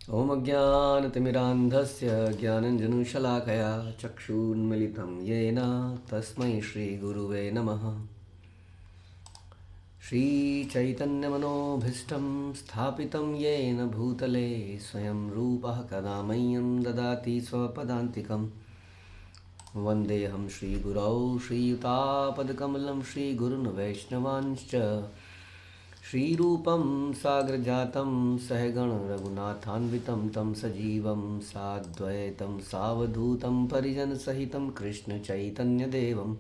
ॐ अज्ञानतिमिरान्धस्य ज्ञानञ्जनशलाकया चक्षुन्मिलितं येन तस्मै श्रीगुरुवे नमः। श्रीचैतन्यमनोभीष्टं स्थापितं येन भूतले स्वयं रूपः कदा मह्यं ददाति स्वपदान्तिकं। वन्देऽहं श्रीगुरौ श्रीयुतापदकमलं श्रीगुरुन् वैष्णवांश्च श्रीरूपं साग्रजातं सहगण रघुनाथान्वितं तं सजीवं साद्वैतं सावधूतं परिजनसहितं कृष्णचैतन्यदेवं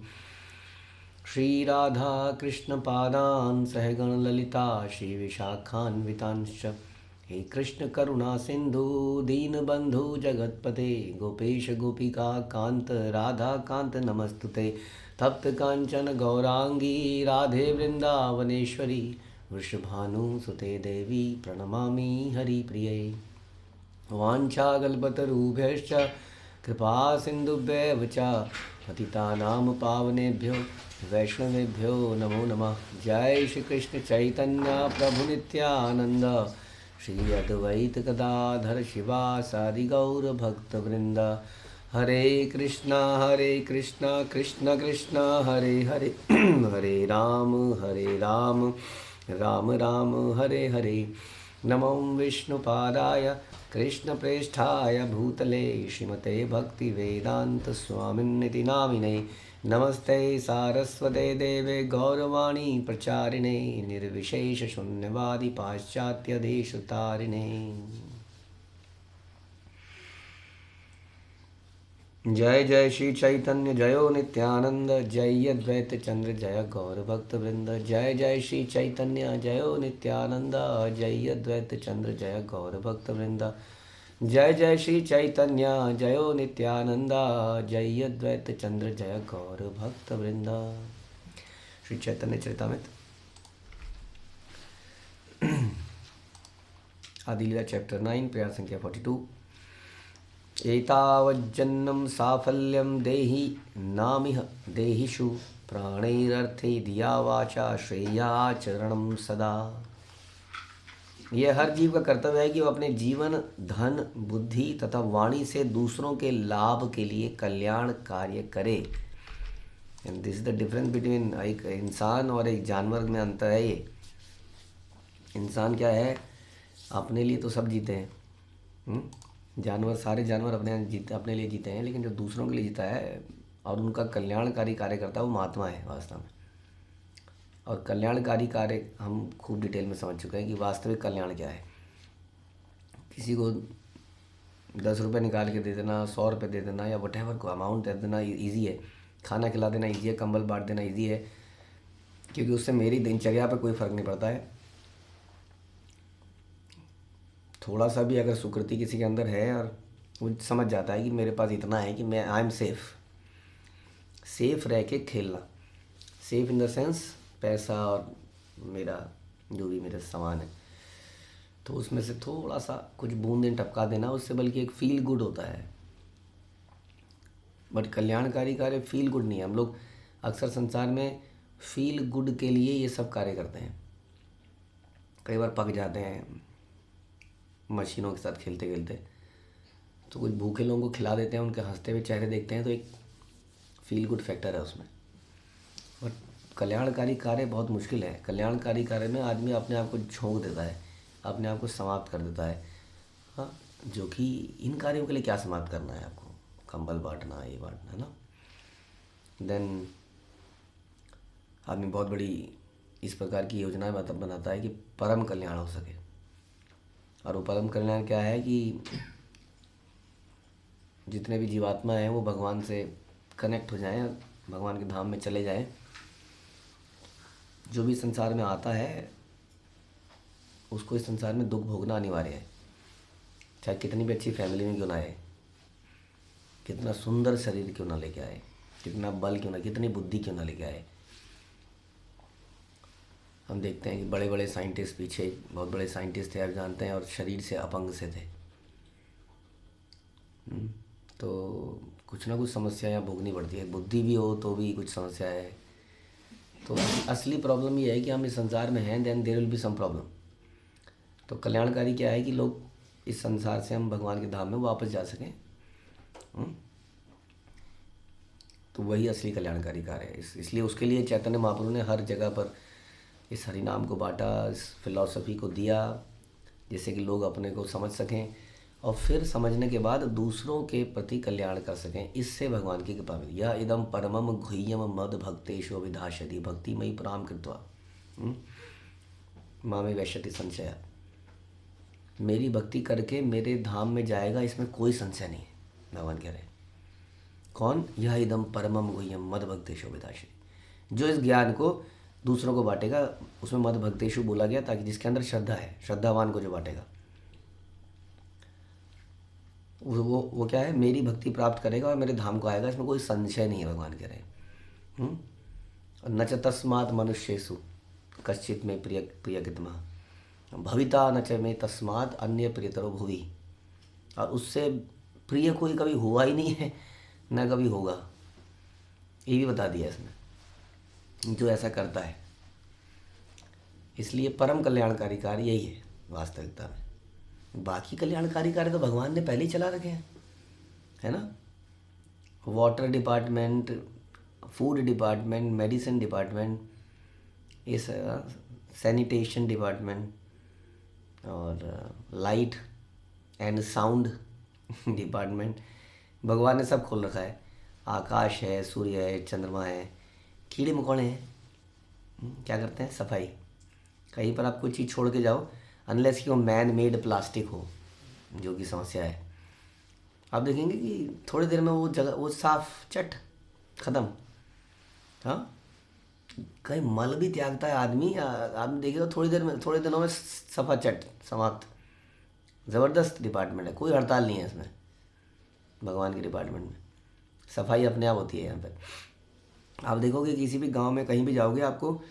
श्रीराधा कृष्णपादान् सहगण ललिता श्रीविशाखान्वितांश्च। हे कृष्ण करुणा सिंधु दीनबंधु जगतपते गोपेश गोपिका कांत राधा कांत नमस्तुते। तप्त कांचन गौरांगी राधे वृंदावनेश्वरी वृषभानुसुते देवी प्रणमामि हरिप्रिये। वाञ्छाकल्पतरुभ्यश्च कृपा सिन्धुभ्येव च पतितानां पावनेभ्यो वैष्णवेभ्यो नमो नमः। जय श्री कृष्ण चैतन्य प्रभु नित्यानंद श्री अद्वैत गदाधर शिवासादि गौर भक्तवृंद। हरे कृष्णा कृष्ण कृष्ण हरे हरे हरे राम राम राम हरे हरे। नमो विष्णुपादाय कृष्णप्रेष्ठाय भूतले श्रीमते भक्तिवेदान्तस्वामिन्निति नामिने। नमस्ते सारस्वते देवे गौरवाणी प्रचारिणे निर्विशेषशून्यवादी पाश्चात्यदेशतारिणे। जय जय श्री चैतन्य जयो नित्यानंद जय अद्वैत चंद्र जय गौर भक्त वृंद। जय जय श्री चैतन्य जयो नित्यानंद जय अद्वैत चंद्र जय गौर भक्त वृंद। जय जय श्री चैतन्य जयो नित्यानंद जय अद्वैत चंद्र जय गौर भक्त वृंद। श्री चैतन्य चरितामृत आदि लीला चैप्टर 9 प्रेयर संख्या 42। एतावज्जन्मं साफल्यं देहि नामिह देहिषु प्राणैरर्थे धिया वाचा श्रेयाचरणं सदा। यह हर जीव का कर्तव्य है कि वह अपने जीवन धन बुद्धि तथा वाणी से दूसरों के लाभ के लिए कल्याण कार्य करे। And this is the difference between एक इंसान और एक जानवर में अंतर है। ये इंसान क्या है, अपने लिए तो सब जीते हैं, जानवर सारे जानवर अपने लिए जीते हैं, लेकिन जो दूसरों के लिए जीता है और उनका कल्याणकारी कार्य करता है वो महात्मा है वास्तव में। और कल्याणकारी कार्य हम खूब डिटेल में समझ चुके हैं कि वास्तविक कल्याण क्या है। किसी को 10 रुपये निकाल के दे देना, 100 रुपये दे देना या वटेवर को अमाउंट दे देना ईजी है। खाना खिला देना ईजी है, कंबल बांट देना ईजी है, क्योंकि उससे मेरी दिनचर्या पे कोई फ़र्क नहीं पड़ता है। थोड़ा सा भी अगर सुकृति किसी के अंदर है और वो समझ जाता है कि मेरे पास इतना है कि मैं आई एम सेफ रह के खेलना, सेफ इन द सेंस पैसा और मेरा जो भी मेरे सामान है, तो उसमें से थोड़ा सा कुछ बूंदें टपका देना, उससे बल्कि एक फील गुड होता है। बट कल्याणकारी कार्य फील गुड नहीं है। हम लोग अक्सर संसार में फील गुड के लिए ये सब कार्य करते हैं। कई बार पक जाते हैं मशीनों के साथ खेलते खेलते, तो कुछ भूखे लोगों को खिला देते हैं, उनके हंसते हुए चेहरे देखते हैं, तो एक फील गुड फैक्टर है उसमें। बट कल्याणकारी कार्य बहुत मुश्किल है। कल्याणकारी कार्य में आदमी अपने आप को झोंक देता है, अपने आप को समाप्त कर देता है। हाँ, जो कि इन कार्यों के लिए क्या समाप्त करना है आपको, कंबल बांटना, ये बांटना है ना। देन आदमी बहुत बड़ी इस प्रकार की योजनाएं बनाता है कि परम कल्याण हो सके। और वो परम कल्याण क्या है कि जितने भी जीवात्मा हैं वो भगवान से कनेक्ट हो जाएं, भगवान के धाम में चले जाएं। जो भी संसार में आता है उसको इस संसार में दुख भोगना अनिवार्य है, चाहे कितनी भी अच्छी फैमिली में क्यों ना आए, कितना सुंदर शरीर क्यों ना लेके आए, कितना बल क्यों ना, कितनी बुद्धि क्यों ना लेके आए। हम देखते हैं कि बड़े बड़े साइंटिस्ट, पीछे बहुत बड़े साइंटिस्ट थे आप जानते हैं, और शरीर से अपंग से थे। तो कुछ ना कुछ समस्याएं भोगनी पड़ती है। बुद्धि भी हो तो भी कुछ समस्या है। तो असली प्रॉब्लम ये है कि हम इस संसार में हैं, then there will be some problem. तो कल्याणकारी क्या है कि लोग इस संसार से हम भगवान के धाम में वापस जा सकें। तो वही असली कल्याणकारी कार्य है। इसलिए उसके लिए चैतन्य महाप्रभु ने हर जगह पर इस हरिनाम को बांटा, इस फिलॉसफी को दिया, जिससे कि लोग अपने को समझ सकें और फिर समझने के बाद दूसरों के प्रति कल्याण कर सकें। इससे भगवान की कृपा मिली। यह इदम परमम गुह्यम मद भक्तेशो विधाशति भक्तिमयी प्राम कृत्वा मामे वैश्यति संशय। मेरी भक्ति करके मेरे धाम में जाएगा, इसमें कोई संशय नहीं है, भगवान कह रहे हैं। कौन? यह इदम परमम गुह्यम मद भक्तेशो विधाशति। जो इस ज्ञान को दूसरों को बांटेगा, उसमें मद भक्तेशु बोला गया ताकि जिसके अंदर श्रद्धा है, श्रद्धावान को जो बांटेगा वो क्या है, मेरी भक्ति प्राप्त करेगा और मेरे धाम को आएगा, इसमें कोई संशय नहीं है, भगवान कह रहे हैं। न च तस्मात् मनुष्येषु कश्चित में प्रियकृतमः भविता न च में तस्मात् अन्य प्रियतरो भुवि। और उससे प्रिय कोई कभी हुआ ही नहीं है, न कभी होगा, ये भी बता दिया इसमें, जो ऐसा करता है। इसलिए परम कल्याणकारी कार्य यही है वास्तविकता में। बाकी कल्याणकारी कार्य तो भगवान ने पहले ही चला रखे हैं, है ना। Water department, food department, medicine department, इस सैनिटेशन डिपार्टमेंट और लाइट एंड साउंड डिपार्टमेंट, भगवान ने सब खोल रखा है। आकाश है, सूर्य है, चंद्रमा है, कीड़े मकोड़े हैं, क्या करते हैं? सफाई। कहीं पर आप कोई चीज़ छोड़ के जाओ, अनलेस कि वो मैन मेड प्लास्टिक हो, जो कि समस्या है, आप देखेंगे कि थोड़ी देर में वो जगह वो साफ चट ख़त्म। हाँ, कहीं मल भी त्यागता है आदमी, आदमी देखेगा थोड़ी देर में, थोड़े दिनों में सफा चट समाप्त। ज़बरदस्त डिपार्टमेंट है, कोई हड़ताल नहीं है इसमें। भगवान के डिपार्टमेंट में सफाई अपने आप होती है। यहाँ पर आप देखोगे किसी भी गांव में कहीं भी जाओगे, आपको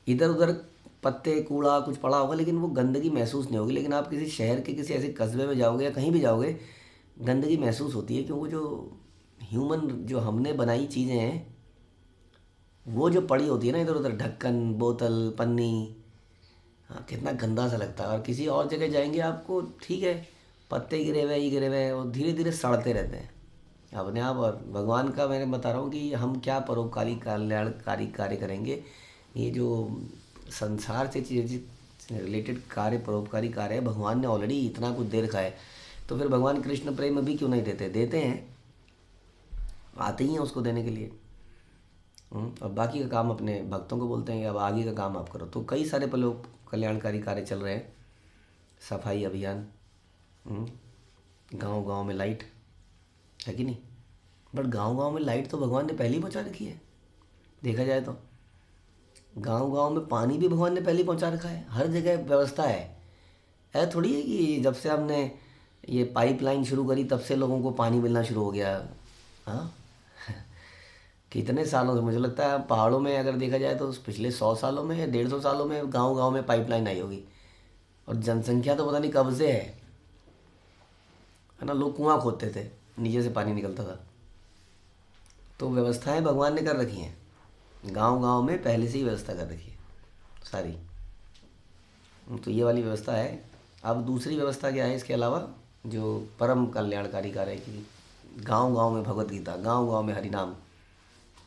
इधर उधर पत्ते कूड़ा कुछ पड़ा होगा, लेकिन वो गंदगी महसूस नहीं होगी। लेकिन आप किसी शहर के किसी ऐसे कस्बे में जाओगे या कहीं भी जाओगे, गंदगी महसूस होती है, क्योंकि जो ह्यूमन जो हमने बनाई चीज़ें हैं वो जो पड़ी होती है ना इधर उधर, ढक्कन, बोतल, पन्नी, हाँ, कितना गंदा सा लगता है। और किसी और जगह जाएंगे आपको, ठीक है, पत्ते गिरे हुए, ये गिरे हुए, और धीरे धीरे सड़ते रहते हैं अपने आप। और भगवान का मैंने बता रहा हूँ कि हम क्या परोपकारी कल्याणकारी कार्य करेंगे। ये जो संसार से चीज़ रिलेटेड कार्य, परोपकारी कार्य है, भगवान ने ऑलरेडी इतना कुछ दे रखा है। तो फिर भगवान कृष्ण प्रेम भी क्यों नहीं देते? देते हैं, आते ही हैं उसको देने के लिए। और बाकी का काम अपने भक्तों को बोलते हैं, अब आगे का काम आप करो। तो कई सारे कल्याणकारी कार्य चल रहे हैं। सफाई अभियान, गांव गांव में लाइट है कि नहीं? बट गांव गांव में लाइट तो भगवान ने पहले ही पहुंचा रखी है। देखा जाए तो गांव गांव में पानी भी भगवान ने पहले ही पहुंचा रखा है, हर जगह व्यवस्था है। ऐसा थोड़ी है कि जब से हमने ये पाइपलाइन शुरू करी तब से लोगों को पानी मिलना शुरू हो गया। हाँ कितने सालों से, मुझे लगता है पहाड़ों में अगर देखा जाए तो पिछले 100 सालों में या 150 सालों में गांव गांव में पाइपलाइन आई होगी। और जनसंख्या तो पता नहीं कब से है ना। लोग कुआं खोदते थे, नीचे से पानी निकलता था। तो व्यवस्थाएं भगवान ने कर रखी हैं, गांव गांव में पहले से ही व्यवस्था कर रखी है सारी। तो ये वाली व्यवस्था है। अब दूसरी व्यवस्था क्या है इसके अलावा, जो परम कल्याणकारी कार्य है कि गांव गांव में भगवत गीता, गांव गांव में हरिनाम,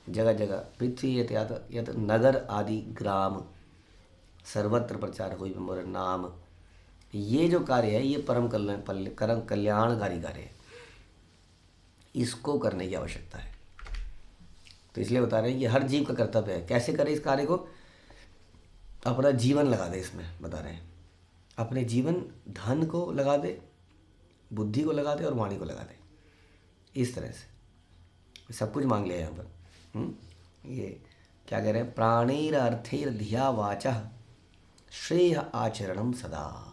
जगह जगह पृथ्वी यत नगर आदि ग्राम सर्वत्र प्रचार हुई मोर नाम। ये जो कार्य है ये परम कल्याणकारी कार्य है, इसको करने की आवश्यकता है। तो इसलिए बता रहे हैं कि हर जीव का कर्तव्य है। कैसे करे इस कार्य को? अपना जीवन लगा दे इसमें, बता रहे हैं। अपने जीवन, धन को लगा दे, बुद्धि को लगा दे और वाणी को लगा दे। इस तरह से सब कुछ मांग लिया यहाँ पर। ये क्या कह रहे हैं? प्राणैर अर्थैर धिया वाचा श्रेय आचरणम सदा।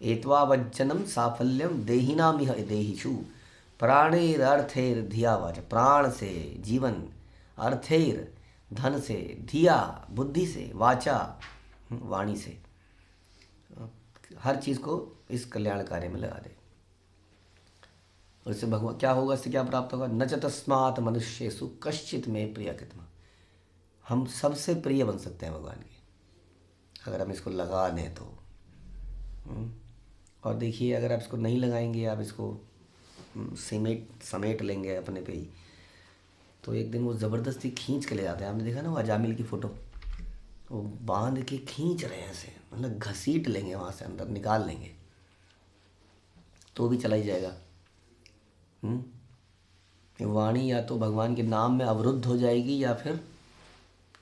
एत्वा वज्जनम साफल्यम देहिनामिह देहिषु। प्राणैर अर्थैर धिया वाचा, प्राण से जीवन, अर्थैर धन से, धिया बुद्धि से, वाचा वाणी से, हर चीज़ को इस कल्याण कार्य में लगा दे। और इससे भगवान क्या होगा, इससे क्या प्राप्त होगा? न च तस्मात् मनुष्येषु कश्चित् में प्रियकृतमः। हम सबसे प्रिय बन सकते हैं भगवान के, अगर हम इसको लगा दें तो। और देखिए अगर आप इसको नहीं लगाएंगे, आप इसको समेट लेंगे अपने पे ही, तो एक दिन वो ज़बरदस्ती खींच के ले जाते हैं। आपने देखा ना वो अजामिल की फ़ोटो, वो बांध के खींच रहे हैं ऐसे, मतलब घसीट लेंगे वहाँ से, अंदर निकाल लेंगे तो भी चला ही जाएगा। वाणी या तो भगवान के नाम में अवरुद्ध हो जाएगी या फिर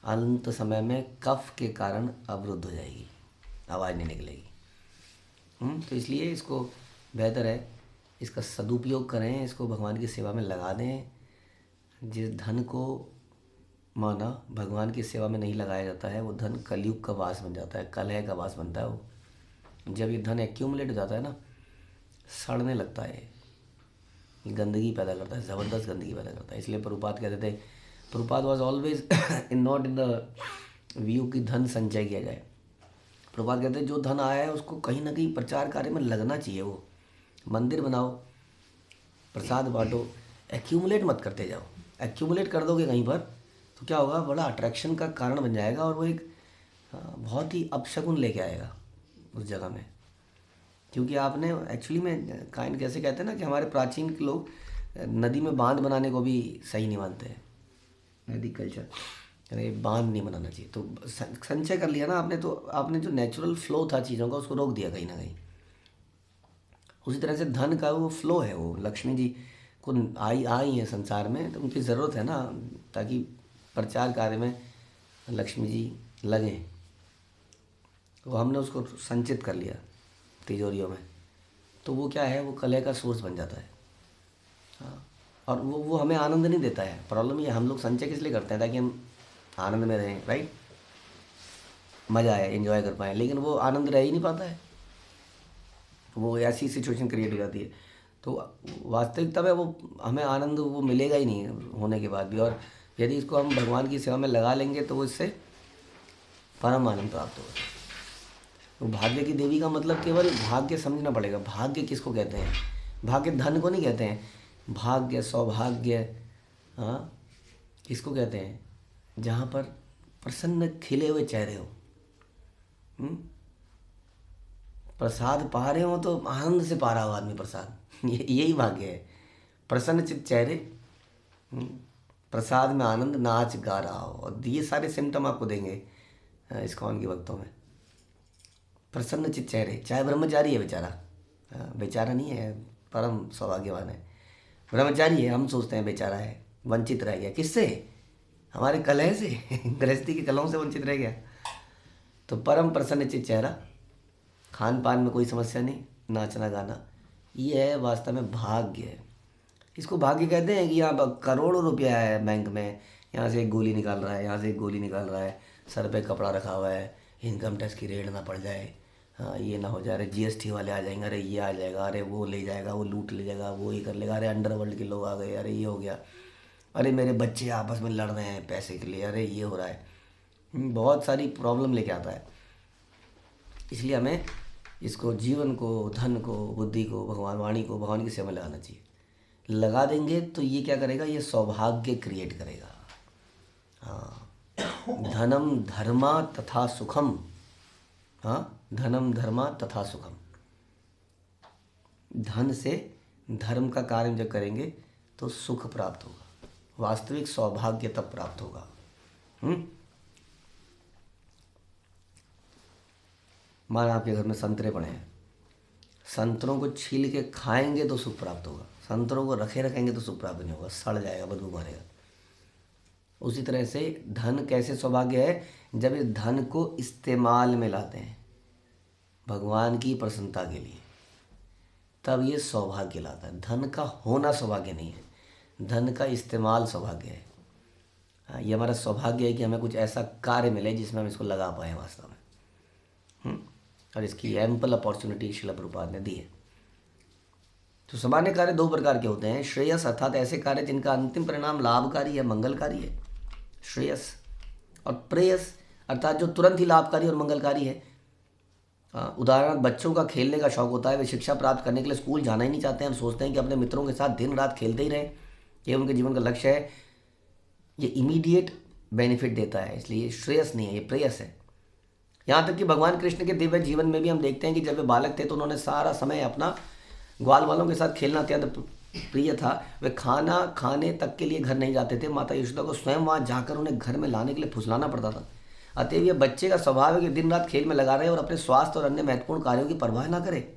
अनंत समय में कफ के कारण अवरुद्ध हो जाएगी, आवाज़ नहीं निकलेगी। तो इसलिए इसको बेहतर है इसका सदुपयोग करें, इसको भगवान की सेवा में लगा दें। जिस धन को माना भगवान की सेवा में नहीं लगाया जाता है, वो धन कलयुग का वास बन जाता है, कलह का वास बनता है। वो जब ये धन एक्यूमुलेट हो जाता है ना, सड़ने लगता है, ये गंदगी पैदा करता है, ज़बरदस्त गंदगी पैदा करता है। इसलिए प्रभुपाद कहते थे, Prabhupada was always not in the view कि धन संचय किया जाए। प्रभुपाद कहते हैं जो धन आया है उसको कहीं ना कहीं प्रचार कार्य में लगना चाहिए। वो मंदिर बनाओ, प्रसाद बांटो, एक्यूमुलेट मत करते जाओ। एक्यूमुलेट कर दोगे कहीं पर तो क्या होगा, बड़ा अट्रैक्शन का कारण बन जाएगा और वो एक बहुत ही अपशगुन लेके आएगा उस जगह में। क्योंकि आपने एक्चुअली में काइंड कैसे कहते हैं ना कि हमारे प्राचीन के लोग नदी में बांध बनाने को भी सही नहीं मानते हैं। नदी कल्चर, अरे बांध नहीं बनाना चाहिए। तो संचय कर लिया ना आपने, तो आपने जो नेचुरल फ्लो था चीज़ों का उसको रोक दिया कहीं ना कहीं। उसी तरह से धन का वो फ्लो है, वो लक्ष्मी जी को आई है संसार में, तो उनकी ज़रूरत है ना, ताकि प्रचार कार्य में लक्ष्मी जी लगें। तो हमने उसको संचित कर लिया तिजोरियों में, तो वो क्या है, वो कलह का सोर्स बन जाता है। हाँ, और वो हमें आनंद नहीं देता है। प्रॉब्लम ये हम लोग संचय किस लिए करते हैं, ताकि हम आनंद में रहें, राइट, मज़ा आए, एंजॉय कर पाएँ, लेकिन वो आनंद रह ही नहीं पाता है। वो ऐसी सिचुएशन क्रिएट हो जाती है। तो वास्तविकता में वो हमें आनंद वो मिलेगा ही नहीं होने के बाद भी। और यदि इसको हम भगवान की सेवा में लगा लेंगे तो वो इससे परम आनंद प्राप्त होगा। तो भाग्य की देवी का मतलब केवल भाग्य समझना पड़ेगा। भाग्य किसको कहते हैं? भाग्य धन को नहीं कहते हैं। भाग्य, सौभाग्य, हाँ, किसको कहते हैं? जहाँ पर प्रसन्न खिले हुए चेहरे हो, प्रसाद पा रहे हो तो आनंद से पा रहा हो आदमी प्रसाद, यही भाग्य है। प्रसन्न चित चेहरे, प्रसाद में आनंद, नाच गा रहा हो, और ये सारे सिम्टम आपको देंगे इस्कॉन के भक्तों में। प्रसन्न चित चेहरे, चाहे ब्रह्मचारी है बेचारा, बेचारा नहीं है, परम सौभाग्यवान है, ब्रह्मचारी है, हम सोचते हैं बेचारा है, वंचित रह गया। किससे? हमारे कलह से, गृहस्थी के कलहों से वंचित रह गया। तो परम प्रसन्न चित चेहरा, खान पान में कोई समस्या नहीं, नाचना गाना, ये है वास्तव में भाग्य है। इसको भाग्य कहते हैं कि यहाँ करोड़ों रुपया है बैंक में, यहाँ से एक गोली निकाल रहा है, यहाँ से एक गोली निकाल रहा है, सर पे कपड़ा रखा हुआ है, इनकम टैक्स की रेड ना पड़ जाए, हाँ ये ना हो जाए, अरे जीएसटी वाले आ जाएंगे, अरे ये आ जाएगा, अरे वो ले जाएगा, वो लूट ले जाएगा, वो ये कर लेगा, अरे अंडरवर्ल्ड के लोग आ गए, अरे ये हो गया, अरे मेरे बच्चे आपस में लड़ रहे हैं पैसे के लिए, अरे ये हो रहा है। बहुत सारी प्रॉब्लम लेके आता है। इसलिए हमें इसको, जीवन को, धन को, बुद्धि को, भगवान वाणी को भगवान की सेवा में लगाना चाहिए। लगा देंगे तो ये क्या करेगा, ये सौभाग्य क्रिएट करेगा। हाँ, धनम धर्मा तथा सुखम, हाँ, धनम धर्मा तथा सुखम। धन से धर्म का कार्य जब करेंगे तो सुख प्राप्त होगा, वास्तविक सौभाग्य तब प्राप्त होगा। माना आपके घर में संतरे पड़े हैं, संतरों को छील के खाएंगे तो सुख प्राप्त होगा, संतरों को रखे रखेंगे तो सुख प्राप्त नहीं होगा, सड़ जाएगा, बदबू मारेगा। उसी तरह से धन कैसे सौभाग्य है, जब इस धन को इस्तेमाल में लाते हैं भगवान की प्रसन्नता के लिए, तब ये सौभाग्य लाता है। धन का होना सौभाग्य नहीं है, धन का इस्तेमाल सौभाग्य है। हाँ, ये हमारा सौभाग्य है कि हमें कुछ ऐसा कार्य मिले जिसमें हम इसको लगा पाएँ वास्तव में। और इसकी एम्पल अपॉर्चुनिटी शिला प्रभुपाद ने दी है। तो सामान्य कार्य दो प्रकार के होते हैं। श्रेयस अर्थात ऐसे कार्य जिनका अंतिम परिणाम लाभकारी है, मंगलकारी है, श्रेयस। और प्रेयस अर्थात जो तुरंत ही लाभकारी और मंगलकारी है। उदाहरण, बच्चों का खेलने का शौक होता है, वे शिक्षा प्राप्त करने के लिए स्कूल जाना ही नहीं चाहते हैं, हम सोचते हैं कि अपने मित्रों के साथ दिन रात खेलते ही रहें, ये उनके जीवन का लक्ष्य है। ये इमीडिएट बेनिफिट देता है, इसलिए ये श्रेयस नहीं है, ये प्रेयस है। यहाँ तक कि भगवान कृष्ण के दिव्य जीवन में भी हम देखते हैं कि जब वे बालक थे तो उन्होंने सारा समय अपना ग्वाल वालों के साथ खेलना अत्यंत प्रिय था। वे खाना खाने तक के लिए घर नहीं जाते थे, माता यशोदा को स्वयं वहाँ जाकर उन्हें घर में लाने के लिए फुसलाना पड़ता था। अतएव यह बच्चे का स्वभाव है कि दिन रात खेल में लगा रहे और अपने स्वास्थ्य और अन्य महत्वपूर्ण कार्यों की परवाह ना करे।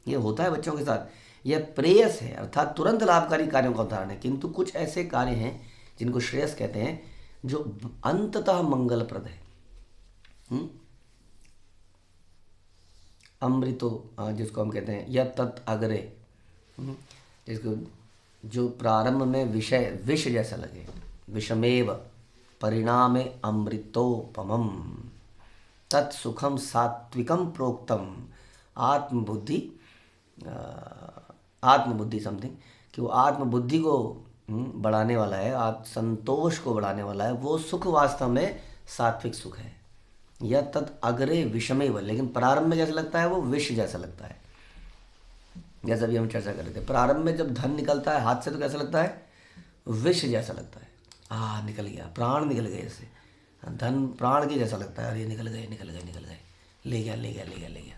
ये होता है बच्चों के साथ। यह प्रेयस है अर्थात तुरंत लाभकारी कार्यों का उदाहरण है, किंतु कुछ ऐसे कार्य हैं जिनको श्रेयस कहते हैं जो अंततः मंगलप्रद है। अमृतो जिसको हम कहते हैं या तत् अग्रे, जिसको जो प्रारंभ में विषय विष जैसा लगे, विषमेव परिणामे अमृतोपमम तत्सुखम सात्विकम प्रोक्तम आत्मबुद्धि समथिंग, कि वो आत्मबुद्धि को बढ़ाने वाला है, संतोष को बढ़ाने वाला है, वो सुख वास्तव में सात्विक सुख है। यह तत् अग्रे विषमेव, लेकिन प्रारंभ में जैसा लगता है वो विष जैसा लगता है। जैसा भी हम चर्चा कर रहे थे, प्रारंभ में जब धन निकलता है हाथ से तो कैसा लगता है, विष जैसा लगता है। निकल गया, प्राण निकल गए, इससे धन प्राण के जैसा लगता है, अरे निकल गए, ले गया।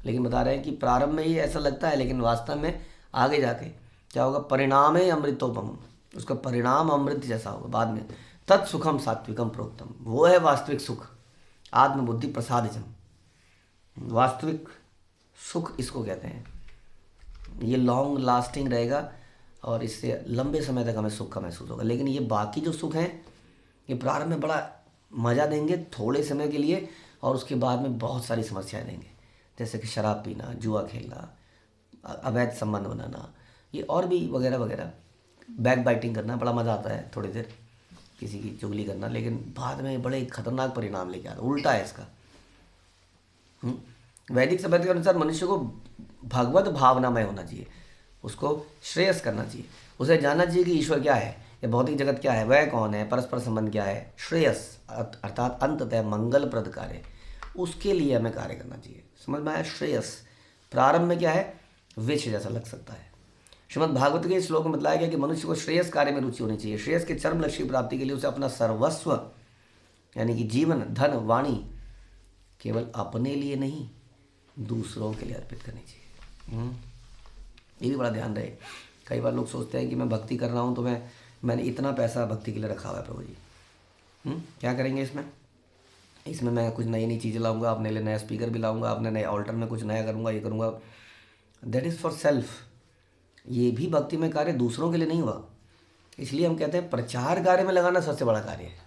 लेकिन बता रहे हैं कि प्रारंभ में ही ऐसा लगता है, लेकिन वास्तव में आगे जाके क्या होगा, परिणाम है अमृतोपम, उसका परिणाम अमृत जैसा होगा बाद में। तत्सुखम सात्विकम प्रोक्तम, वो है वास्तविक सुख, आत्मबुद्धि प्रसादजम, वास्तविक सुख इसको कहते हैं। ये लॉन्ग लास्टिंग रहेगा और इससे लंबे समय तक हमें सुख का महसूस होगा। लेकिन ये बाकी जो सुख हैं ये प्रारंभ में बड़ा मज़ा देंगे थोड़े समय के लिए, और उसके बाद में बहुत सारी समस्याएं देंगे, जैसे कि शराब पीना, जुआ खेलना, अवैध संबंध बनाना, ये और भी वगैरह वगैरह, बैक बाइटिंग करना। बड़ा मज़ा आता है थोड़ी देर किसी की चुगली करना, लेकिन बाद में बड़े खतरनाक परिणाम लेके आता, उल्टा है इसका। वैदिक सभ्यता के अनुसार मनुष्य को भगवत भावनामय होना चाहिए, उसको श्रेयस करना चाहिए, उसे जानना चाहिए कि ईश्वर क्या है, ये भौतिक जगत क्या है, वह कौन है, परस्पर संबंध क्या है। श्रेयस अर्थात अंततः मंगलप्रद कार्य, उसके लिए हमें कार्य करना चाहिए। समझ में आया? श्रेयस प्रारंभ में क्या है, विष जैसा लग सकता है। श्रीमद् भागवत के श्लोक में बताया गया कि मनुष्य को श्रेयस कार्य में रुचि होनी चाहिए। श्रेयस के चरम लक्ष्य की प्राप्ति के लिए उसे अपना सर्वस्व यानी कि जीवन, धन, वाणी केवल अपने लिए नहीं दूसरों के लिए अर्पित करनी चाहिए। ये भी बड़ा ध्यान रहे। कई बार लोग सोचते हैं कि मैं भक्ति कर रहा हूँ तो मैंने इतना पैसा भक्ति के लिए रखा हुआ है, प्रभु जी क्या करेंगे इसमें मैं कुछ नई नई चीज़ें लाऊंगा, अपने लिए नया स्पीकर भी लाऊंगा, अपने नए ऑल्टर में कुछ नया करूंगा, ये करूंगा। That is for self. ये भी भक्ति में कार्य दूसरों के लिए नहीं हुआ। इसलिए हम कहते हैं प्रचार कार्य में लगाना सबसे बड़ा कार्य है।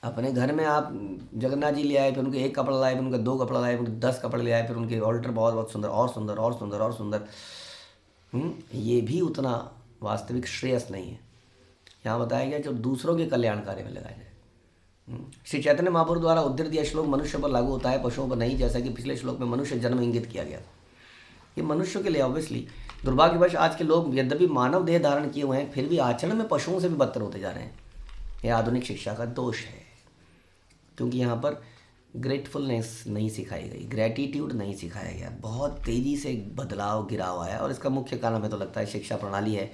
अपने घर में आप जगन्नाथ जी ले आए, फिर उनके एक कपड़ा लाए, फिर उनके 2 कपड़ा लाए, फिर उनके 10 कपड़े ले आए, फिर उनके ऑल्टर बहुत बहुत सुंदर और सुंदर और सुंदर और सुंदर, ये भी उतना वास्तविक श्रेयस नहीं है। यहाँ बताया गया जो दूसरों के कल्याण कार्य में लगाया जाए। श्री चैतन्य महाप्रभु द्वारा उद्धृत यह श्लोक मनुष्य पर लागू होता है, पशुओं पर नहीं, जैसा कि पिछले श्लोक में मनुष्य जन्म इंगित किया गया। ये मनुष्य के लिए ऑब्वियसली। दुर्भाग्यवश आज के लोग यद्यपि मानव देह धारण किए हुए हैं, फिर भी आचरण में पशुओं से भी बदतर होते जा रहे हैं। यह आधुनिक शिक्षा का दोष है, क्योंकि यहाँ पर ग्रेटफुलनेस नहीं सिखाई गई, ग्रेटिट्यूड नहीं सिखाया गया। बहुत तेज़ी से बदलाव गिराव आया, और इसका मुख्य कारण हमें तो लगता है शिक्षा प्रणाली है।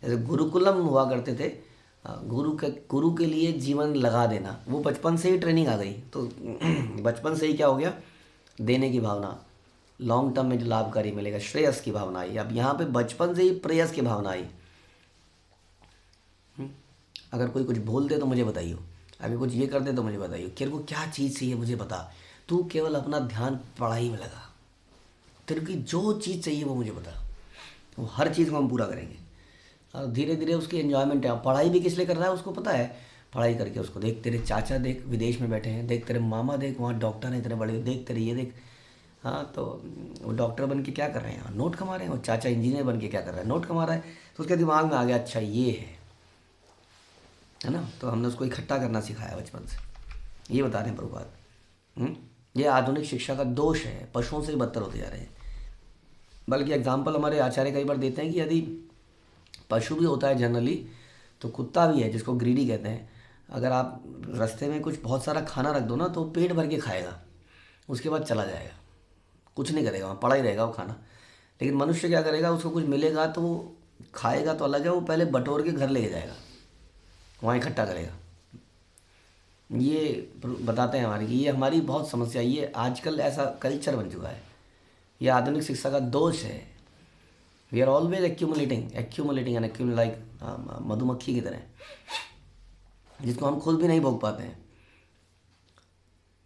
जैसे गुरुकुलम हुआ करते थे, गुरु के लिए जीवन लगा देना, वो बचपन से ही ट्रेनिंग आ गई। तो बचपन से ही क्या हो गया, देने की भावना, लॉन्ग टर्म में जो लाभकारी मिलेगा, श्रेयस की भावना आई। अब यहाँ पे बचपन से ही प्रेयस की भावना आई। अगर कोई कुछ बोल दे तो मुझे बताइए, अगर कुछ ये कर दे तो मुझे बताइए, तेरे को क्या चीज़ चाहिए मुझे बता, तू केवल अपना ध्यान पढ़ाई में लगा, तेरे की जो चीज़ चाहिए वो मुझे बता, वो हर चीज़ को हम पूरा करेंगे। और धीरे धीरे उसकी एंजॉयमेंट है। पढ़ाई भी किस लिए कर रहा है उसको पता है, पढ़ाई करके उसको देख, तेरे चाचा देख विदेश में बैठे हैं, देख तेरे मामा देख वहाँ डॉक्टर हैं इतने बड़े, देख तेरे ये देख। हाँ, तो वो डॉक्टर बन के क्या कर रहे हैं, नोट कमा रहे हैं, और चाचा इंजीनियर बन के क्या कर रहा है, नोट कमा रहा है। तो उसके दिमाग में आ गया अच्छा ये है ना। तो हमने उसको इकट्ठा करना सिखाया बचपन से। ये बता रहे हैं प्रभुपाद, ये आधुनिक शिक्षा का दोष है, पशुओं से ही बदतर होते जा रहे हैं। बल्कि एग्जाम्पल हमारे आचार्य कई बार देते हैं कि यदि पशु भी होता है जनरली, तो कुत्ता भी है जिसको ग्रीडी कहते हैं। अगर आप रास्ते में कुछ बहुत सारा खाना रख दो ना, तो पेट भर के खाएगा, उसके बाद चला जाएगा, कुछ नहीं करेगा, वहाँ पड़ा ही रहेगा वो खाना। लेकिन मनुष्य क्या करेगा, उसको कुछ मिलेगा तो वो खाएगा तो अलग है, वो पहले बटोर के घर ले जाएगा, वहाँ इकट्ठा करेगा। ये बताते हैं हमारी कि ये हमारी बहुत समस्या, ये आजकल ऐसा कल्चर बन चुका है, ये आधुनिक शिक्षा का दोष है। We are always accumulating and एक्यूम लाइक मधुमक्खी की तरह, जिसको हम खुद भी नहीं भोग पाते हैं,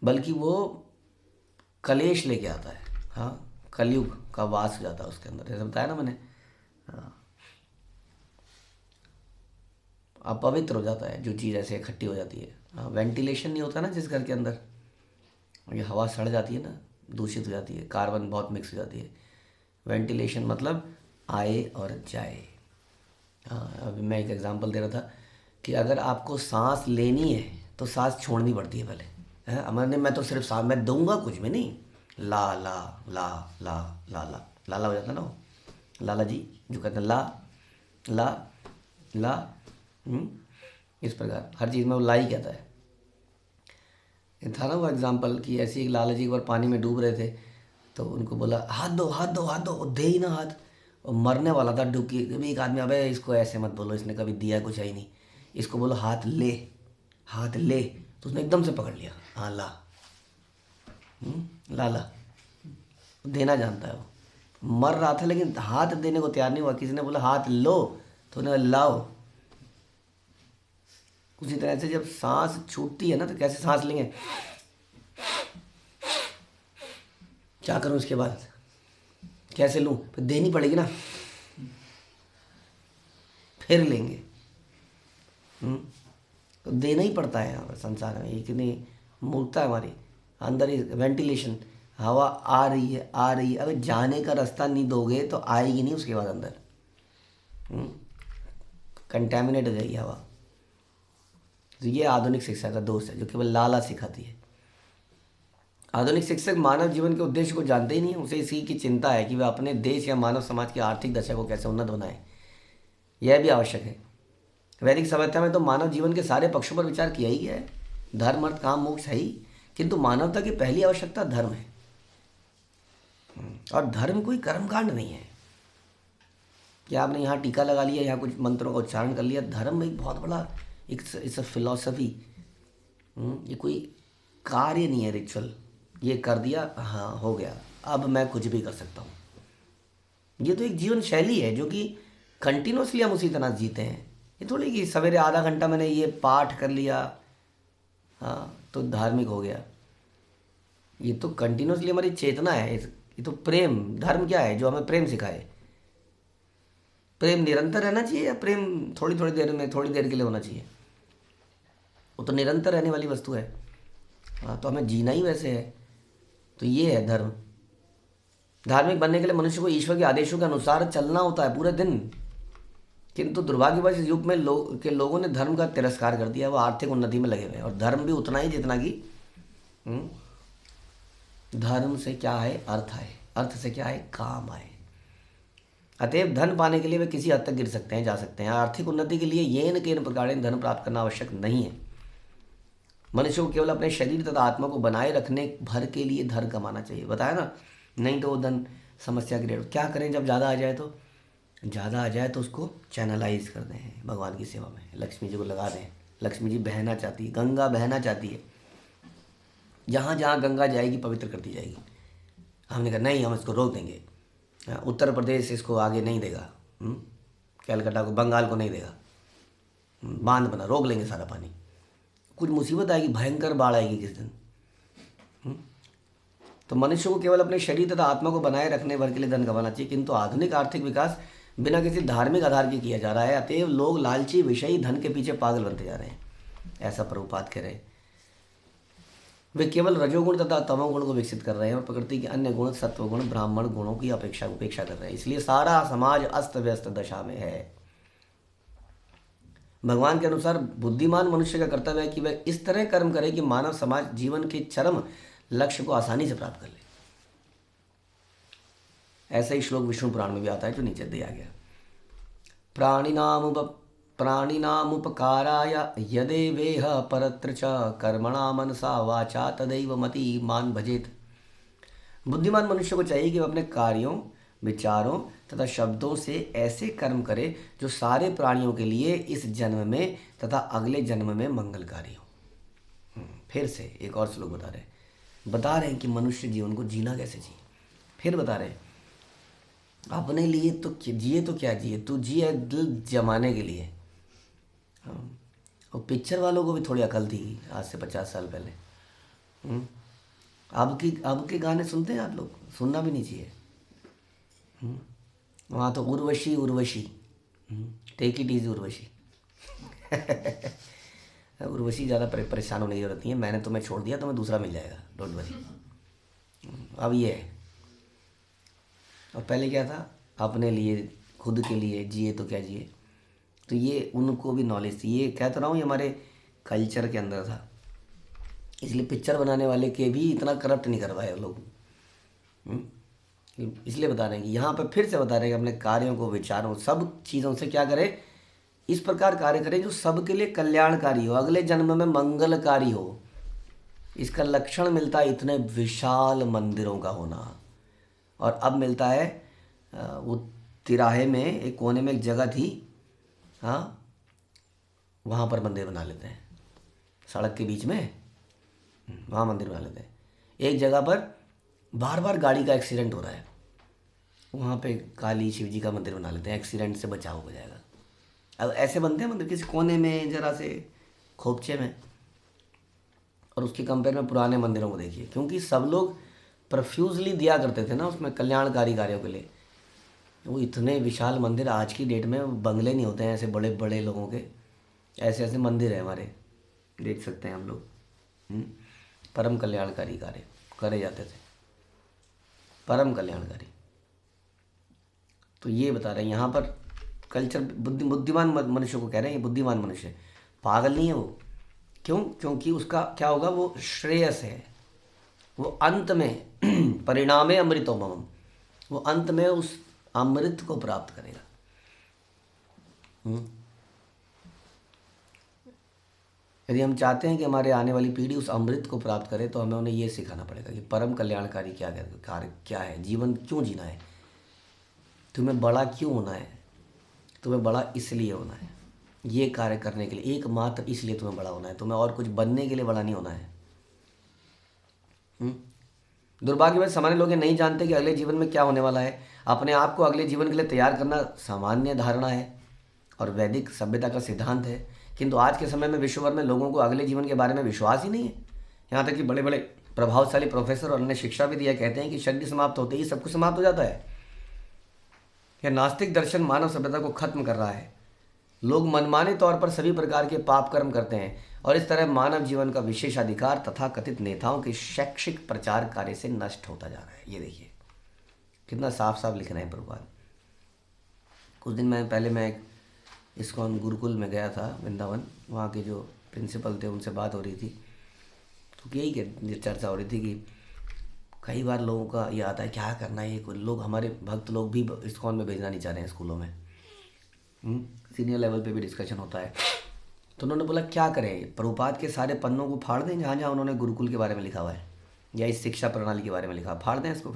बल्कि वो कलेश लेके आता है। हाँ, कलयुग का वास हो जाता है उसके अंदर, जैसे बताया ना मैंने। हाँ, अपवित्र हो जाता है जो चीज़ ऐसे इकट्ठी हो जाती है। हाँ, वेंटिलेशन नहीं होता ना जिस घर के अंदर, ये हवा सड़ जाती है ना, दूषित हो जाती है, कार्बन बहुत मिक्स हो जाती है। वेंटिलेशन मतलब आए और जाए। हाँ, अभी मैं एक एग्जांपल दे रहा था कि अगर आपको सांस लेनी है तो सांस छोड़नी पड़ती है पहले। है अमर ने, मैं तो सिर्फ सांस मैं दूंगा कुछ भी नहीं, ला ला ला ला ला ला लाला हो जाता ना वो, लाला जी जो कहते हैं ला ला ला। इस प्रकार हर चीज़ में वो ला ही कहता है। ये था ना वो एग्जाम्पल कि ऐसे एक लाला जी एक बार पानी में डूब रहे थे, तो उनको बोला हाथ दो हाथ दो हाथ दो, वो दे ही ना हाथ, और मरने वाला था डुबकी। कभी एक आदमी, अबे इसको ऐसे मत बोलो, इसने कभी दिया कुछ है ही नहीं, इसको बोलो हाथ ले हाथ ले, तो उसने एकदम से पकड़ लिया, हाँ ला। लाला देना जानता है वो, मर रहा था लेकिन हाथ देने को तैयार नहीं हुआ। किसी ने बोला हाथ लो तो उन्हें लाओ। उसी तरह से जब सांस छूटती है ना, तो कैसे सांस लेंगे, क्या करूं उसके बाद, कैसे लूं, फिर देनी पड़ेगी ना, फिर लेंगे। तो देना ही पड़ता है यहाँ पर संसार में। इतनी मूर्खता है हमारी अंदर ही। वेंटिलेशन, हवा आ रही है आ रही है, अबे जाने का रास्ता नहीं दोगे तो आएगी नहीं उसके बाद अंदर, कंटेमिनेट हो जाएगी हवा। तो ये आधुनिक शिक्षा का दोष है जो केवल लाला सिखाती है। आधुनिक शिक्षक मानव जीवन के उद्देश्य को जानते ही नहीं है, उसे इसी की चिंता है कि वह अपने देश या मानव समाज की आर्थिक दशा को कैसे उन्नत बनाए। यह भी आवश्यक है। वैदिक सभ्यता में तो मानव जीवन के सारे पक्षों पर विचार किया ही गया है। धर्म अर्थ काम मोक्ष है ही, किंतु मानवता की पहली आवश्यकता धर्म है। और धर्म कोई कर्मकांड नहीं है कि आपने यहाँ टीका लगा लिया, यहाँ कुछ मंत्रों का उच्चारण कर लिया। धर्म एक बहुत बड़ा एक इट्स अ फिलॉसफी। ये कोई कार्य नहीं है, रिचुअल। ये कर दिया, हाँ हो गया, अब मैं कुछ भी कर सकता हूँ। ये तो एक जीवन शैली है जो कि कंटिन्यूसली हम उसी तरह जीते हैं। ये थोड़ी कि सवेरे आधा घंटा मैंने ये पाठ कर लिया, हाँ तो धार्मिक हो गया। ये तो कंटिन्यूसली हमारी चेतना है। ये तो प्रेम, धर्म क्या है, जो हमें प्रेम सिखाए। प्रेम निरंतर रहना चाहिए या प्रेम थोड़ी थोड़ी देर में, थोड़ी देर के लिए होना चाहिए? वो तो निरंतर रहने वाली वस्तु है। हाँ, तो हमें जीना ही वैसे है। तो ये है धर्म। धार्मिक बनने के लिए मनुष्य को ईश्वर के आदेशों के अनुसार चलना होता है पूरे दिन। किंतु दुर्भाग्यवश इस युग में लोगों ने धर्म का तिरस्कार कर दिया। वो आर्थिक उन्नति में लगे हुए हैं, और धर्म भी उतना ही जितना कि धर्म से क्या है, अर्थ है, अर्थ से क्या है, काम है। अतएव धन पाने के लिए वे किसी हद तक गिर सकते हैं, जा सकते हैं। आर्थिक उन्नति के लिए येन केन प्रकार धन प्राप्त करना आवश्यक नहीं है। मनुष्य को केवल अपने शरीर तथा आत्मा को बनाए रखने भर के लिए धन कमाना चाहिए। बताया ना, नहीं तो वो धन समस्या क्रिएट। क्या करें जब ज़्यादा आ जाए? तो ज़्यादा आ जाए तो उसको चैनलाइज कर दें भगवान की सेवा में, लक्ष्मी जी को लगा दें। लक्ष्मी जी बहना चाहती है, गंगा बहना चाहती है, जहाँ जहाँ गंगा जाएगी पवित्र करती जाएगी। हमने कहा नहीं, हम इसको रोक देंगे। उत्तर प्रदेश इसको आगे नहीं देगा, कैलकाटा को, बंगाल को नहीं देगा, बांध बना, रोक लेंगे सारा पानी। कुछ मुसीबत आएगी, भयंकर बाढ़ आएगी किस दिन। तो मनुष्य को केवल अपने शरीर तथा आत्मा को बनाए रखने भर के लिए धन कमाना चाहिए। किंतु आधुनिक आर्थिक विकास बिना किसी धार्मिक आधार के किया जा रहा है। अतएव लोग लालची विषयी धन के पीछे पागल बनते जा रहे हैं, ऐसा प्रभुपाद कह रहे हैं। वे केवल रजोगुण तथा तमोगुण को विकसित कर रहे हैं और प्रकृति के अन्य गुण, सत्वगुण, ब्राह्मण गुणों की उपेक्षा कर रहे हैं। इसलिए सारा समाज अस्त व्यस्त दशा में है। भगवान के अनुसार बुद्धिमान मनुष्य का कर्तव्य है कि वह इस तरह कर्म करे कि मानव समाज जीवन के चरम लक्ष्य को आसानी से प्राप्त कर ले। ऐसा ही श्लोक विष्णु पुराण में भी आता है, जो नीचे दिया गया। प्राणिनामुपकाराय यदेवेह परत्र च कर्मणा मनसा वाचा तदैव मति मान भजेत। बुद्धिमान मनुष्य को चाहिए कि वह अपने कार्यों, विचारों तथा शब्दों से ऐसे कर्म करे जो सारे प्राणियों के लिए इस जन्म में तथा अगले जन्म में मंगलकारी हो। फिर से एक और श्लोक बता रहे हैं कि मनुष्य जीवन को जीना कैसे चाहिए। फिर बता रहे हैं अपने लिए तो जिए तो क्या जिए, तू जिए दिल जमाने के लिए। हाँ, और पिक्चर वालों को भी थोड़ी अकल थी आज से 50 साल पहले। हम्म, अब के गाने सुनते हैं आप लोग? सुनना भी नहीं चाहिए। वहाँ तो Urvashi Urvashi, take it is Urvashi. Urvashi ज़्यादा परेशान होने की जरूरत नहीं है, मैंने तुम्हें छोड़ दिया, तुम्हें दूसरा मिल जाएगा, डोंट वरी। अब ये है, और पहले क्या था, अपने लिए खुद के लिए जिए तो क्या जिए। तो ये उनको भी नॉलेज थी, ये कह तो रहा हूँ, ये हमारे कल्चर के अंदर था। इसलिए पिक्चर बनाने वाले के भी इतना करप्ट नहीं करवाए लोग। इसलिए बता रहे हैं कि यहाँ पर फिर से बता रहे हैं कि अपने कार्यों को, विचारों, सब चीज़ों से क्या करें, इस प्रकार कार्य करें जो सबके लिए कल्याणकारी हो, अगले जन्म में मंगलकारी हो। इसका लक्षण मिलता है इतने विशाल मंदिरों का होना। और अब मिलता है वो तिराहे में एक कोने में एक जगह थी, हाँ, वहाँ पर मंदिर बना लेते हैं, सड़क के बीच में वहाँ मंदिर बना लेते हैं। एक जगह पर बार बार गाड़ी का एक्सीडेंट हो रहा है, वहाँ पे काली शिव जी का मंदिर बना लेते हैं, एक्सीडेंट से बचाव हो जाएगा। अब ऐसे बनते हैं मंदिर किसी कोने में, जरा से खोपचे में। और उसके कंपेयर में पुराने मंदिरों को देखिए, क्योंकि सब लोग प्रोफ्यूजली दिया करते थे ना उसमें कल्याणकारी कार्यों के लिए। वो इतने विशाल मंदिर, आज की डेट में बंगले नहीं होते हैं ऐसे बड़े बड़े लोगों के, ऐसे ऐसे मंदिर है हमारे, देख सकते हैं हम लोग। परम कल्याणकारी कार्य करे जाते थे, परम कल्याणकारी। तो ये बता रहे हैं यहाँ पर कल्चर, बुद्धिमान मनुष्य को कह रहे हैं, ये बुद्धिमान मनुष्य, पागल नहीं है वो। क्यों? क्योंकि उसका क्या होगा, वो श्रेयस है, वो अंत में परिणामे अमृतोपमम, वो अंत में उस अमृत को प्राप्त करेगा। यदि हम चाहते हैं कि हमारे आने वाली पीढ़ी उस अमृत को प्राप्त करे, तो हमें उन्हें ये सिखाना पड़ेगा कि परम कल्याणकारी कार्य क्या है, जीवन क्यों जीना है, तुम्हें बड़ा क्यों होना है, तुम्हें बड़ा इसलिए होना है, ये कार्य करने के लिए, एकमात्र इसलिए तुम्हें बड़ा होना है, तुम्हें और कुछ बनने के लिए बड़ा नहीं होना है। दुर्भाग्यवश सामान्य लोग ये नहीं जानते कि अगले जीवन में क्या होने वाला है। अपने आप को अगले जीवन के लिए तैयार करना सामान्य धारणा है और वैदिक सभ्यता का सिद्धांत है, किंतु आज के समय में विश्व भर में लोगों को अगले जीवन के बारे में विश्वास ही नहीं है। यहाँ तक कि बड़े बड़े प्रभावशाली प्रोफेसर और उन्होंने शिक्षा भी दिया, कहते हैं कि शरीर समाप्त होते ही सब कुछ समाप्त हो जाता है। यह नास्तिक दर्शन मानव सभ्यता को खत्म कर रहा है। लोग मनमाने तौर पर सभी प्रकार के पाप कर्म करते हैं और इस तरह मानव जीवन का विशेषाधिकार तथा कथित नेताओं के शैक्षिक प्रचार कार्य से नष्ट होता जा रहा है। ये देखिए कितना साफ साफ लिख रहे हैं प्रभुपाद। कुछ दिन पहले मैं एक इस्कॉन गुरुकुल में गया था वृंदावन, वहाँ के जो प्रिंसिपल थे उनसे बात हो रही थी, तो यही चर्चा हो रही थी कि कई बार लोगों का ये आता है क्या करना है, ये लोग हमारे भक्त लोग भी इस्कॉन में भेजना नहीं चाह रहे हैं स्कूलों में। सीनियर लेवल पे भी डिस्कशन होता है। तो उन्होंने बोला क्या करें, प्रभुपाद के सारे पन्नों को फाड़ दें जहाँ जहाँ उन्होंने गुरुकुल के बारे में लिखा हुआ है या इस शिक्षा प्रणाली के बारे में लिखा, फाड़ दें इसको,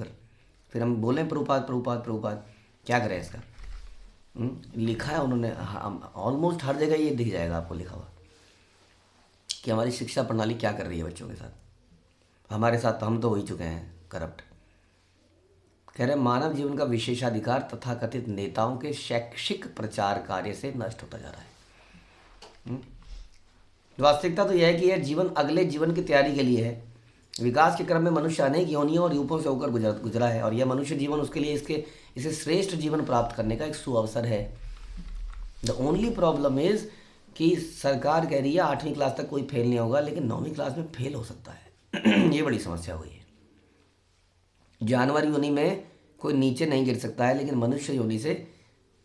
फिर हम बोलें प्रभुपाद प्रभुपाद प्रभुपाद, क्या करें इसका। लिखा है उन्होंने, ऑलमोस्ट हर जगह ये दिख जाएगा आपको लिखा हुआ कि हमारी शिक्षा प्रणाली क्या कर रही है बच्चों के साथ। हमारे साथ तो हम तो हो ही चुके हैं करप्ट। कह रहे मानव जीवन का विशेषाधिकार तथा कथित नेताओं के शैक्षिक प्रचार कार्य से नष्ट होता जा रहा है। वास्तविकता तो यह है कि यह जीवन अगले जीवन की तैयारी के लिए है। विकास के क्रम में मनुष्य अनेक योनियों और रूपों से होकर गुजरा है और यह मनुष्य जीवन उसके लिए इसे श्रेष्ठ जीवन प्राप्त करने का एक सुअवसर है। द ओनली प्रॉब्लम इज कि सरकार कह रही है 8वीं क्लास तक कोई फेल नहीं होगा, लेकिन 9वीं क्लास में फेल हो सकता है। ये बड़ी समस्या हुई है। जानवर योनि में कोई नीचे नहीं गिर सकता है, लेकिन मनुष्य योनि से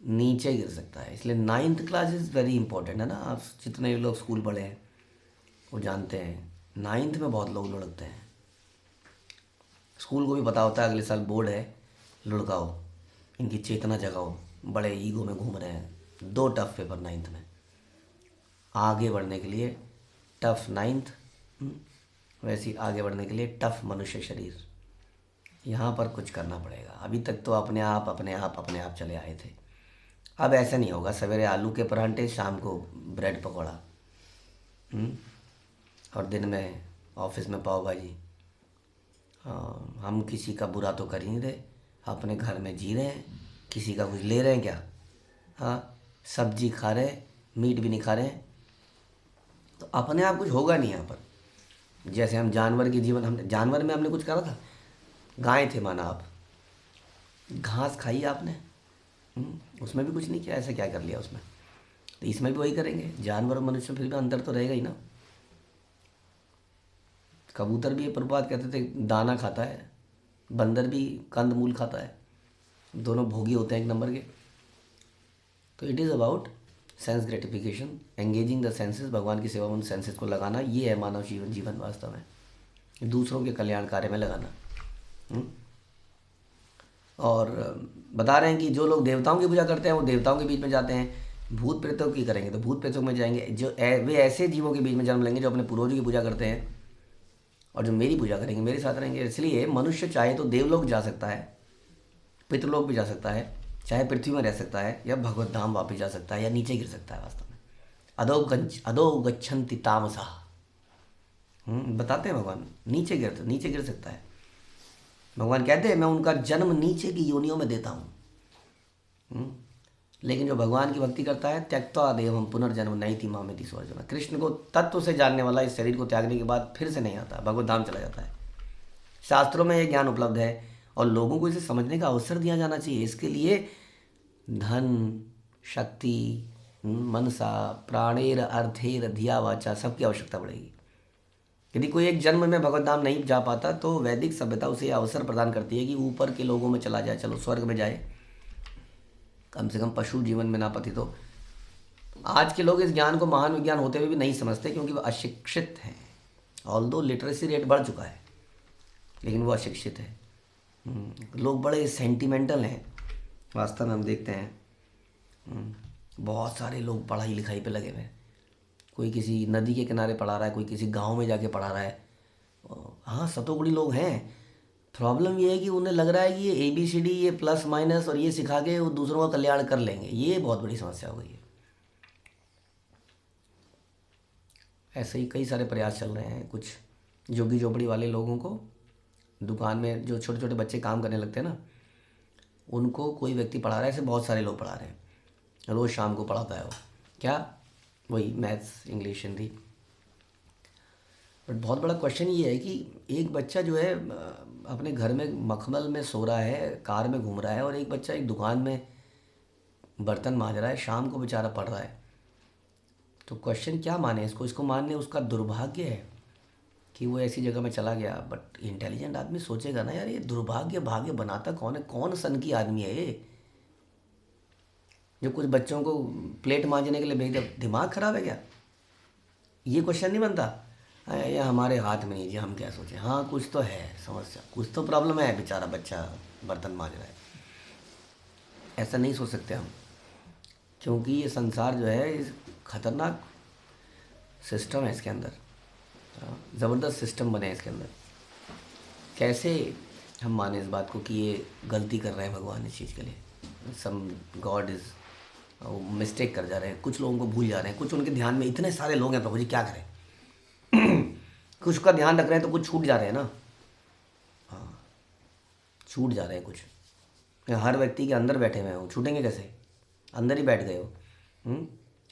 नीचे गिर सकता है। इसलिए 9th class is very important, है ना। आप जितने लोग स्कूल पढ़े हैं वो जानते हैं 9th में बहुत लोग लुढ़कते हैं। स्कूल को भी पता होता है अगले साल बोर्ड है, लुढ़काओ, इनकी चेतना जगाओ, बड़े ईगो में घूम रहे हैं। 2 टफ पेपर 9th में, आगे बढ़ने के लिए टफ 9th, वैसे ही आगे बढ़ने के लिए टफ मनुष्य शरीर। यहाँ पर कुछ करना पड़ेगा। अभी तक तो अपने आप चले आए थे, अब ऐसा नहीं होगा। सवेरे आलू के परांठे, शाम को ब्रेड पकौड़ा, और दिन में ऑफिस में पाव भाजी। हाँ, हम किसी का बुरा तो कर ही नहीं रहे, अपने घर में जी रहे हैं, किसी का कुछ ले रहे हैं क्या? हाँ, सब्जी खा रहे हैं, मीट भी नहीं खा रहे हैं, तो अपने आप कुछ होगा नहीं यहाँ पर। जैसे हम जानवर के जीवन, हम जानवर में हमने कुछ करा था? गाय थे माना आप, घास खाई आपने, उसमें भी कुछ नहीं किया, ऐसा क्या कर लिया उसमें? तो इसमें भी वही करेंगे। जानवर और मनुष्य में फिर भी अंतर तो रहेगा ही ना। कबूतर भी ये प्रभुपाद कहते थे दाना खाता है, बंदर भी कंद मूल खाता है, दोनों भोगी होते हैं एक नंबर के। तो it is about sense gratification, engaging the senses, भगवान की सेवा में उन सेंसेस को लगाना, ये है मानव जीवन वास्तव में, दूसरों के कल्याण कार्य में लगाना। और बता रहे हैं कि जो लोग देवताओं की पूजा करते हैं वो देवताओं के बीच में जाते हैं, भूत प्रेतों की करेंगे तो भूत प्रेतों में जाएंगे, जो वे ऐसे जीवों के बीच में जन्म लेंगे जो अपने पूर्वजों की पूजा करते हैं, और जो मेरी पूजा करेंगे मेरे साथ रहेंगे। इसलिए मनुष्य चाहे तो देवलोक जा सकता है, पितृलोक भी जा सकता है, चाहे पृथ्वी में रह सकता है, या भगवत धाम वापस जा सकता है, या नीचे गिर सकता है। वास्तव में अधो गच्छन्ति तामसा, बताते हैं भगवान, नीचे गिर सकता है। भगवान कहते हैं मैं उनका जन्म नीचे की योनियों में देता हूँ। लेकिन जो भगवान की भक्ति करता है, त्यक्त्वा देवम पुनर्जन्म नैति मामेति स्वर्जम, कृष्ण को तत्व से जानने वाला इस शरीर को त्यागने के बाद फिर से नहीं आता, भगवत धाम चला जाता है। शास्त्रों में यह ज्ञान उपलब्ध है और लोगों को इसे समझने का अवसर दिया जाना चाहिए। इसके लिए धन, शक्ति, मनसा, प्राणेर, अर्थेर, धिया वाचा सबकी आवश्यकता पड़ेगी। यदि कोई एक जन्म में भगवत धाम नहीं जा पाता तो वैदिक सभ्यता उसे अवसर प्रदान करती है कि ऊपर के लोगों में चला जाए, चलो स्वर्ग में जाए, कम से कम पशु जीवन में ना पतित हो। आज के लोग इस ज्ञान को महान विज्ञान होते हुए भी नहीं समझते क्योंकि वो अशिक्षित हैं। ऑल्दो लिटरेसी रेट बढ़ चुका है लेकिन वो अशिक्षित है। लोग बड़े सेंटिमेंटल हैं वास्तव में। हम देखते हैं बहुत सारे लोग पढ़ाई लिखाई पे लगे हुए हैं, कोई किसी नदी के किनारे पढ़ा रहा है, कोई किसी गांव में जाके पढ़ा रहा है। हाँ, सतोगुणी लोग हैं। प्रॉब्लम ये है कि उन्हें लग रहा है कि ये ABCD, ये प्लस माइनस और ये सिखा के वो दूसरों का कल्याण कर लेंगे। ये बहुत बड़ी समस्या हो गई है। ऐसे ही कई सारे प्रयास चल रहे हैं। कुछ झुग्गी झोपड़ी वाले लोगों को, दुकान में जो छोटे छोटे बच्चे काम करने लगते हैं ना, उनको कोई व्यक्ति पढ़ा रहा है। ऐसे बहुत सारे लोग पढ़ा रहे हैं, रोज़ शाम को पढ़ाता है वो, क्या वही मैथ्स, इंग्लिश, हिंदी। बट बहुत बड़ा क्वेश्चन ये है कि एक बच्चा जो है अपने घर में मखमल में सो रहा है, कार में घूम रहा है, और एक बच्चा एक दुकान में बर्तन मांज रहा है, शाम को बेचारा पढ़ रहा है। तो क्वेश्चन क्या माने इसको मानने उसका दुर्भाग्य है कि वो ऐसी जगह में चला गया। बट इंटेलिजेंट आदमी सोचेगा ना, यार ये दुर्भाग्य भाग्य बनाता कौन है? कौन सन की आदमी है ये जो कुछ बच्चों को प्लेट मांजने के लिए भेज दिया? दिमाग खराब है क्या? ये क्वेश्चन नहीं बनता। ये हमारे हाथ में नहीं जी, हम क्या सोचें। हाँ, कुछ तो है समस्या, कुछ तो प्रॉब्लम है, बेचारा बच्चा बर्तन मांज रहा है। ऐसा नहीं सोच सकते हम, क्योंकि ये संसार जो है इस खतरनाक सिस्टम है। इसके अंदर ज़बरदस्त सिस्टम बने हैं इसके अंदर। कैसे हम माने इस बात को कि ये गलती कर रहे हैं भगवान इस चीज़ के लिए? सम गॉड इज़ मिस्टेक कर जा रहे हैं, कुछ लोगों को भूल जा रहे हैं। कुछ उनके ध्यान में इतने सारे लोग हैं, प्रभु जी क्या करें? कुछ का ध्यान रख रहे हैं तो कुछ छूट जा रहे हैं ना। हाँ, छूट जा रहे हैं कुछ। हर व्यक्ति के अंदर बैठे हुए हैं, वो छूटेंगे कैसे? अंदर ही बैठ गए हो।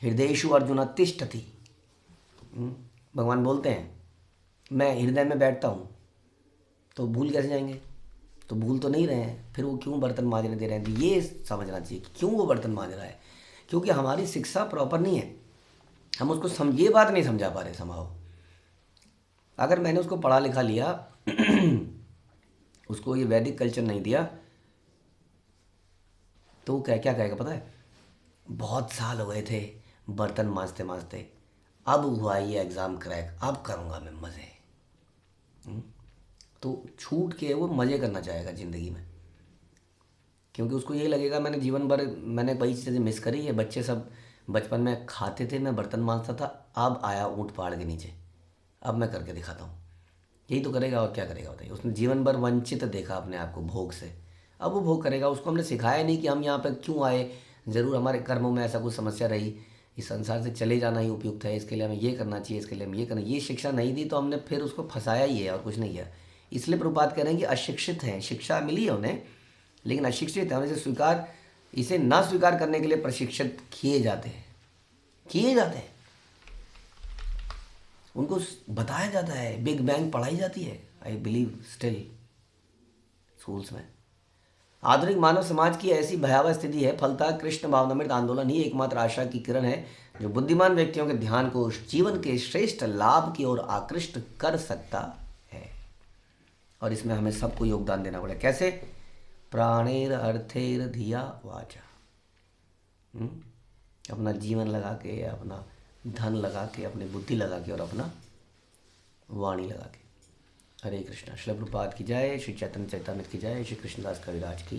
हृदयेषु अर्जुन तिष्ठति, भगवान बोलते हैं मैं हृदय में बैठता हूँ, तो भूल कैसे जाएंगे? तो भूल तो नहीं रहे हैं, फिर वो क्यों बर्तन मांजने दे रहे हैं? ये समझना चाहिए कि क्यों वो बर्तन मांज रहा है, क्योंकि हमारी शिक्षा प्रॉपर नहीं है। हम उसको ये बात नहीं समझा पा रहे संभव। अगर मैंने उसको पढ़ा लिखा लिया उसको ये वैदिक कल्चर नहीं दिया, तो वो क्या क्या कहेगा पता है? बहुत साल हो गए थे बर्तन मांजते मांजते, अब हुआ ये एग्ज़ाम क्रैक, अब करूँगा मैं मज़े। तो छूट के वो मज़े करना चाहेगा ज़िंदगी में, क्योंकि उसको ये लगेगा मैंने जीवन भर मैंने कई चीज़ें मिस करी है। बच्चे सब बचपन में खाते थे, मैं बर्तन मांजता था, अब आया ऊँट पहाड़ के नीचे, अब मैं करके दिखाता हूँ। यही तो करेगा और क्या करेगा बताइए? उसने जीवन भर वंचित देखा अपने आप को भोग से, अब वो भोग करेगा। उसको हमने सिखाया नहीं कि हम यहाँ पर क्यों आए, ज़रूर हमारे कर्मों में ऐसा कुछ समस्या रही, इस संसार से चले जाना ही उपयुक्त है, इसके लिए हमें ये करना चाहिए, इसके लिए हमें ये करना, ये शिक्षा नहीं दी तो हमने फिर उसको फंसाया ही है और कुछ नहीं है। इसलिए प्रभुपाद कह रहे हैं कि अशिक्षित हैं, शिक्षा मिली है उन्हें लेकिन अशिक्षित है, उन्हें इसे ना स्वीकार करने के लिए प्रशिक्षित किए जाते हैं। उनको बताया जाता है, बिग बैंग पढ़ाई जाती है आई बिलीव स्टिल स्कूल्स में। आधुनिक मानव समाज की ऐसी भयावह स्थिति है, फलतः कृष्ण भावनामृत आंदोलन ही एकमात्र आशा की किरण है जो बुद्धिमान व्यक्तियों के ध्यान को जीवन के श्रेष्ठ लाभ की ओर आकृष्ट कर सकता है। और इसमें हमें सबको योगदान देना पड़ेगा। कैसे? प्राणेर अर्थेर धिया वाचा। अपना जीवन लगा के, अपना धन लगा के, अपनी बुद्धि लगा के और अपना वाणी लगा के। हरे कृष्णा। श्री प्रभुपाद की जय, श्री चैतन्य चैतामृत की जय, श्री कृष्णदास कविराज की